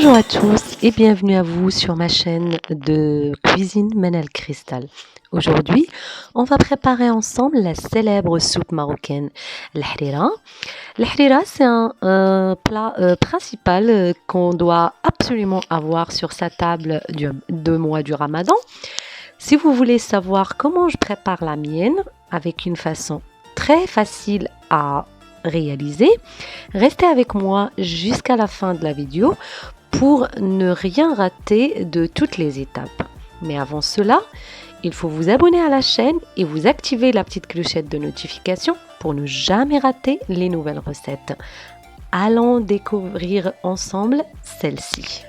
Bonjour à tous et bienvenue à vous sur ma chaîne de cuisine Manal Cristal. Aujourd'hui, on va préparer ensemble la célèbre soupe marocaine, l'harira. L'harira, c'est un plat principal qu'on doit absolument avoir sur sa table de mois du Ramadan. Si vous voulez savoir comment je prépare la mienne avec une façon très facile à réaliser, restez avec moi jusqu'à la fin de la vidéo pour ne rien rater de toutes les étapes. Mais avant cela, il faut vous abonner à la chaîne et vous activer la petite clochette de notification pour ne jamais rater les nouvelles recettes. Allons découvrir ensemble celle-ci.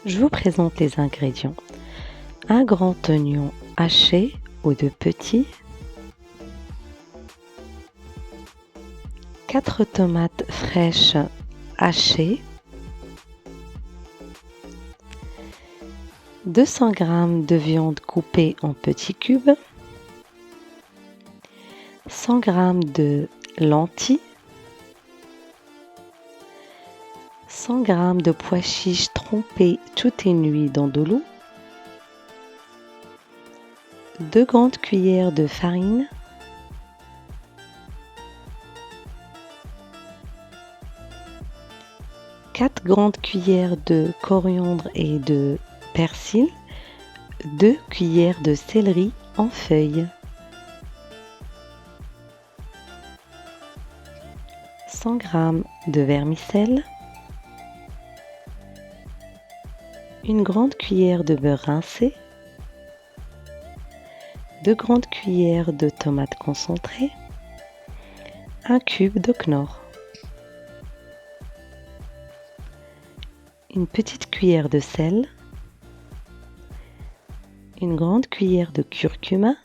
Je vous présente les ingrédients. Un grand oignon haché ou de petits, 4 tomates fraîches hachées, 200 g de viande coupée en petits cubes, 100 g de lentilles, 100 g de pois chiches trempés toute une nuit dans de l'eau, 2 grandes cuillères de farine, 4 grandes cuillères de coriandre et de persil, 2 cuillères de céleri en feuilles, 100 g de vermicelle, une grande cuillère de beurre rincé, 2 grandes cuillères de tomates concentrées, 1 cube de Knorr, une petite cuillère de sel, une grande cuillère de curcuma,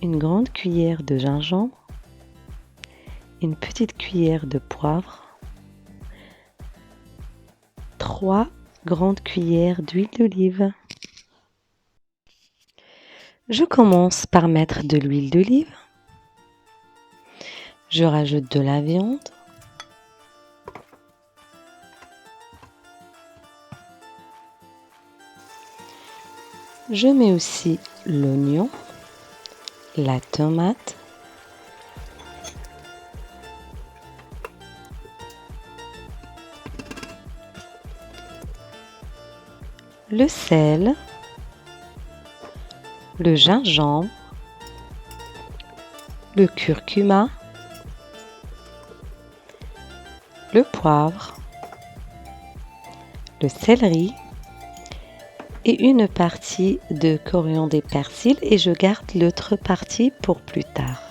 une grande cuillère de gingembre, une petite cuillère de poivre, 3 grandes cuillères d'huile d'olive. Je commence par mettre de l'huile d'olive. Je rajoute de la viande. Je mets aussi l'oignon, la tomate, le sel, le gingembre, le curcuma, le poivre, le céleri et une partie de coriandre et persil, et je garde l'autre partie pour plus tard.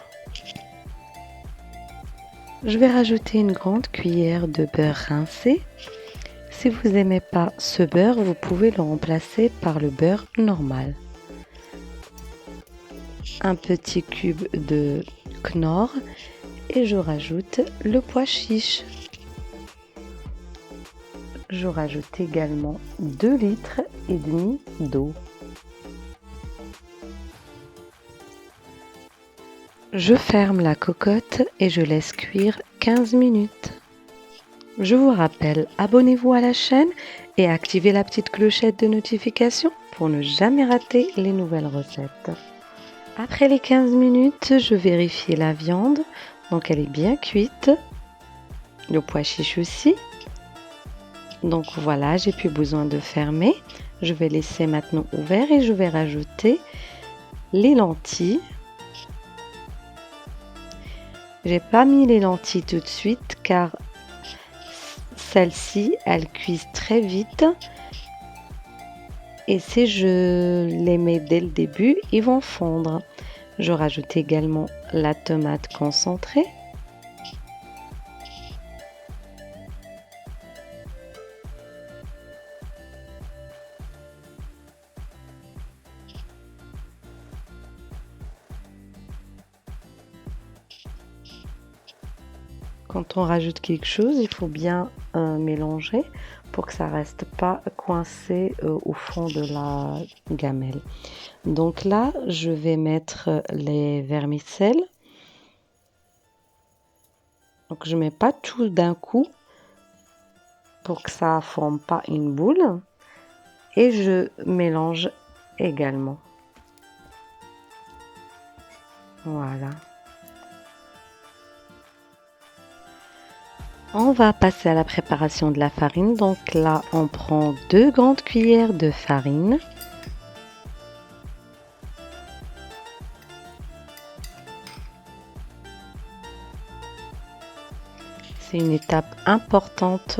Je vais rajouter une grande cuillère de beurre rincé. Si vous n'aimez pas ce beurre, vous pouvez le remplacer par le beurre normal. Un petit cube de Knorr et je rajoute le pois chiche. Je rajoute également 2,5 litres d'eau. Je ferme la cocotte et je laisse cuire 15 minutes. Je vous rappelle, abonnez-vous à la chaîne et activez la petite clochette de notification pour ne jamais rater les nouvelles recettes. Après les 15 minutes, je vérifie la viande, donc elle est bien cuite. Le pois chiche aussi. Donc voilà, j'ai plus besoin de fermer. Je vais laisser maintenant ouvert et je vais rajouter les lentilles. J'ai pas mis les lentilles tout de suite car celles-ci, elles cuisent très vite. Et si je les mets dès le début, ils vont fondre. Je rajoute également la tomate concentrée. Quand on rajoute quelque chose, il faut bien mélanger pour que ça reste pas coincé au fond de la gamelle. Donc là, je vais mettre les vermicelles. Donc je mets pas tout d'un coup pour que ça forme pas une boule. Et je mélange également. Voilà. On va passer à la préparation de la farine. Donc là, on prend 2 grandes cuillères de farine. C'est une étape importante.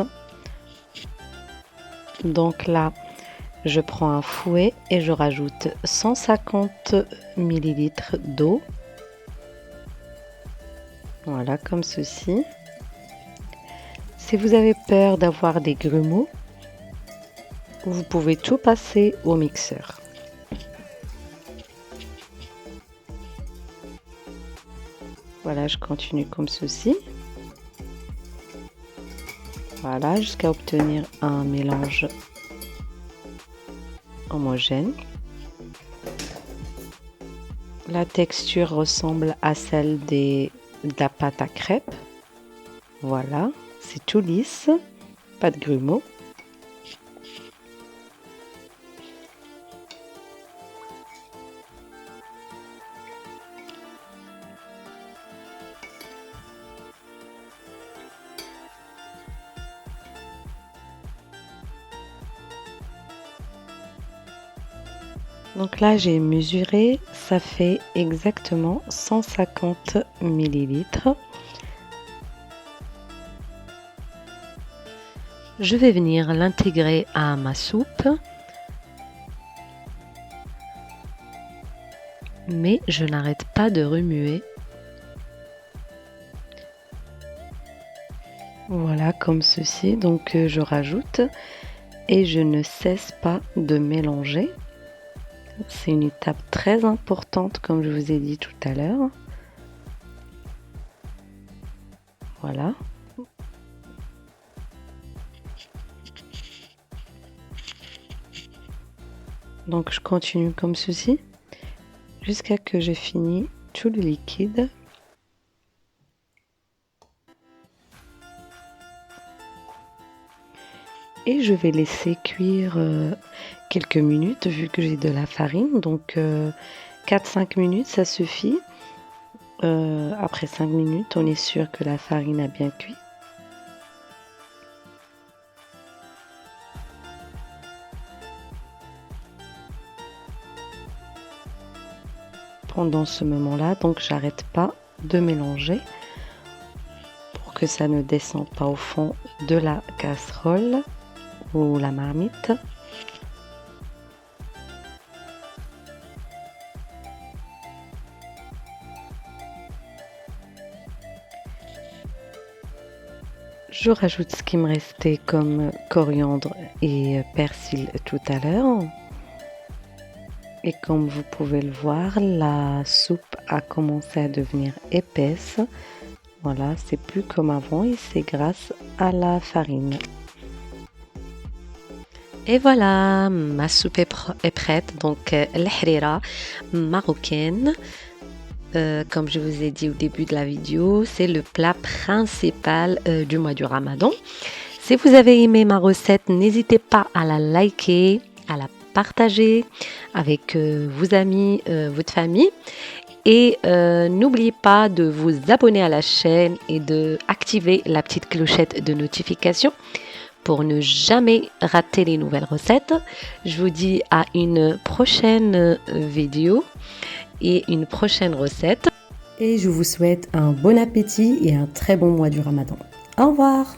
Donc là, je prends un fouet et je rajoute 150 ml d'eau. Voilà, comme ceci. Si vous avez peur d'avoir des grumeaux, vous pouvez tout passer au mixeur. Voilà, je continue comme ceci. Voilà, jusqu'à obtenir un mélange homogène. La texture ressemble à celle de la pâte à crêpes. Voilà, c'est tout lisse, pas de grumeaux. Donc là, j'ai mesuré, ça fait exactement 150 ml. Je vais venir l'intégrer à ma soupe, mais je n'arrête pas de remuer. Voilà, comme ceci. Donc je rajoute et je ne cesse pas de mélanger. C'est une étape très importante, comme je vous ai dit tout à l'heure. Voilà. Donc je continue comme ceci jusqu'à que j'ai fini tout le liquide. Et je vais laisser cuire quelques minutes vu que j'ai de la farine. Donc 4-5 minutes, ça suffit. Après 5 minutes, on est sûr que la farine a bien cuit. Pendant ce moment-là, donc j'arrête pas de mélanger pour que ça ne descende pas au fond de la casserole ou la marmite. Je rajoute ce qui me restait comme coriandre et persil tout à l'heure. Et comme vous pouvez le voir, la soupe a commencé à devenir épaisse. Voilà, c'est plus comme avant et c'est grâce à la farine. Et voilà, ma soupe est prête. Donc, l'harira marocaine. Comme je vous ai dit au début de la vidéo, c'est le plat principal du mois du Ramadan. Si vous avez aimé ma recette, n'hésitez pas à la liker, à la partager avec vos amis, votre famille. Et n'oubliez pas de vous abonner à la chaîne et d'activer la petite clochette de notification pour ne jamais rater les nouvelles recettes. Je vous dis à une prochaine vidéo et une prochaine recette. Et je vous souhaite un bon appétit et un très bon mois du Ramadan. Au revoir!